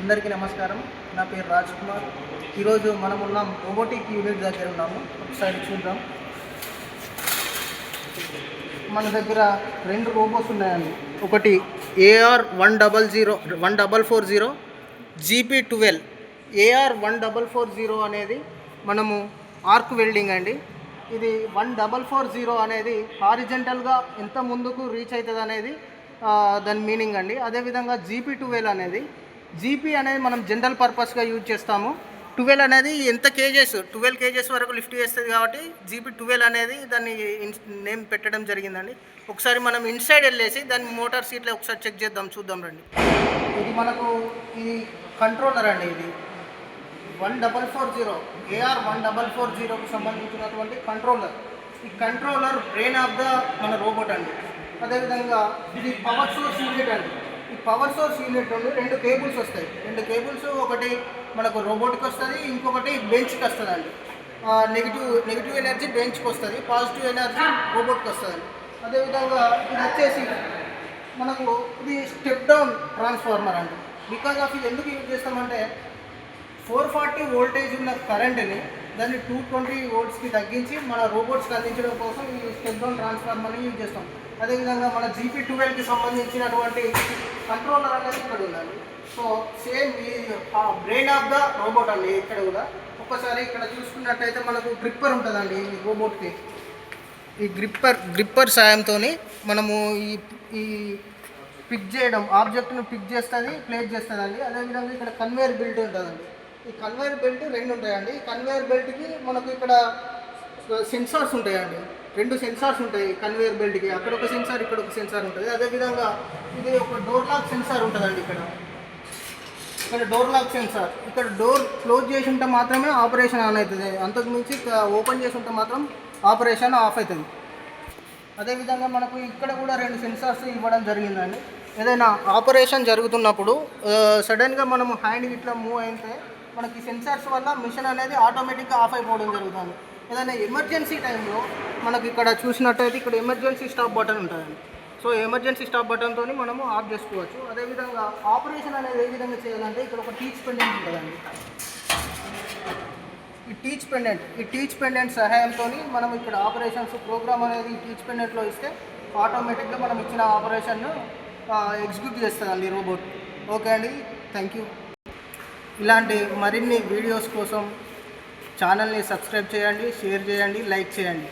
అందరికీ నమస్కారం. నా పేరు రాజ్ కుమార్. ఈరోజు మనం ఉన్నాం రోబోటిక్ యూనిట్ దగ్గర ఉన్నాము. ఒకసారి చూద్దాం. మన దగ్గర రెండు రోబోట్స్ ఉన్నాయండి. ఒకటి AR-100-1440 GP12. AR-1440 అనేది మనము ఆర్క్ వెల్డింగ్ అండి. ఇది 1440 అనేది హారిజెంటల్గా ఎంత ముందుకు రీచ్ అవుతుంది అనేది దాని మీనింగ్ అండి. అదేవిధంగా GP12 అనేది మనం జనరల్ పర్పస్గా యూజ్ చేస్తాము. 12 అనేది ఎంత కేజెస్ 12 కేజెస్ వరకు లిఫ్ట్ చేస్తుంది కాబట్టి GP12 అనేది దాన్ని నేమ్ పెట్టడం జరిగిందండి. ఒకసారి మనం ఇన్సైడ్ వెళ్ళేసి దాని మోటార్ సీట్లో ఒకసారి చెక్ చూద్దాం రండి. ఇది మనకు ఇది కంట్రోలర్ అండి. ఇది 1440 AR-100-1440కు సంబంధించినటువంటి కంట్రోలర్. ఈ కంట్రోలర్ బ్రెయిన్ ఆఫ్ ద మన రోబోట్ అండి. అదేవిధంగా ఇది పవర్ సోర్స్ యూనిట్ అండి. ఈ పవర్ సోర్స్ యూనిట్ నుండి రెండు కేబుల్స్ వస్తాయి. ఒకటి మనకు రోబోట్కి వస్తుంది, ఇంకొకటి బెంచ్కి వస్తుంది అండి. నెగిటివ్ ఎనర్జీ బెంచ్కి వస్తుంది, పాజిటివ్ ఎనర్జీ రోబోట్కి వస్తుంది. అదేవిధంగా ఇది వచ్చేసి మనకు ఇది స్టెప్ డౌన్ ట్రాన్స్ఫార్మర్ అండి. బికాజ్ ఆఫ్ ఇది ఎందుకు యూజ్ చేస్తామంటే 440 వోల్టేజ్ ఉన్న కరెంట్ని దాన్ని 220 వోల్ట్స్కి తగ్గించి మన రోబోట్స్కి అందించడం కోసం ఈ స్టెప్ డౌన్ ట్రాన్స్ఫార్మర్ని యూజ్ చేస్తాం. అదేవిధంగా మన GP12కి సంబంధించినటువంటి కంట్రోలర్ అనేది ఇక్కడ ఉందండి. సో సేమ్ ఈ బ్రెయిన్ ఆఫ్ ద రోబోట్ అండి. ఇక్కడ కూడా ఒక్కసారి ఇక్కడ చూసుకున్నట్టయితే మనకు గ్రిప్పర్ ఉంటుందండి ఈ రోబోట్కి. ఈ గ్రిప్పర్ సాయంతో మనము ఈ పిక్ చేయడం ఆబ్జెక్ట్ను పిక్ చేస్తుంది, ప్లేస్ చేస్తుందండి. అదేవిధంగా ఇక్కడ కన్వేయర్ బెల్ట్ ఉంటుందండి. ఈ కన్వేయర్ బెల్ట్ రెండు ఉంటాయండి. ఈ కన్వేయర్ బెల్ట్కి మనకు ఇక్కడ సెన్సార్స్ ఉంటాయండి. రెండు సెన్సార్స్ ఉంటాయి కన్వేయర్ బెల్ట్కి. అక్కడ ఒక సెన్సార్, ఇక్కడ ఒక సెన్సార్ ఉంటుంది. అదేవిధంగా ఇది ఒక డోర్ లాక్ సెన్సార్ ఉంటుందండి. ఇక్కడ డోర్ లాక్ సెన్సార్. ఇక్కడ డోర్ క్లోజ్ చేసి ఉంటే మాత్రమే ఆపరేషన్ ఆన్ అవుతుంది. అంతకుమించి ఓపెన్ చేసి ఉంటే మాత్రం ఆపరేషన్ ఆఫ్ అవుతుంది. అదేవిధంగా మనకు ఇక్కడ కూడా రెండు సెన్సార్స్ ఇవ్వడం జరిగిందండి. ఏదైనా ఆపరేషన్ జరుగుతున్నప్పుడు సడన్గా మనము హ్యాండ్ ఇట్లా మూవ్ అయితే మనకి సెన్సార్స్ వల్ల మిషన్ అనేది ఆటోమేటిక్గా ఆఫ్ అయిపోవడం జరుగుతుంది. ఏదైనా ఎమర్జెన్సీ టైంలో మనకి ఇక్కడ చూసినట్టయితే ఇక్కడ ఎమర్జెన్సీ స్టాప్ బటన్ ఉంటుందండి. సో ఎమర్జెన్సీ స్టాప్ బటన్తో మనము ఆఫ్ చేసుకోవచ్చు. అదేవిధంగా ఆపరేషన్ అనేది ఏ విధంగా చేయాలంటే ఇక్కడ ఒక టీచ్ పెండెంట్ ఉంటుందండి. ఈ టీచ్ పెండెంట్ సహాయంతో మనం ఇక్కడ ఆపరేషన్స్ ప్రోగ్రామ్ అనేది టీచ్ పెండెంట్లో ఇస్తే ఆటోమేటిక్గా మనం ఇచ్చిన ఆపరేషన్ను ఎగ్జిక్యూట్ చేస్తుందండి రోబోట్. ఓకే అండి, థ్యాంక్ యూ. ఇలాంటి మరిన్ని వీడియోస్ కోసం ఛానల్ని సబ్స్క్రైబ్ చేయండి, షేర్ చేయండి, లైక్ చేయండి.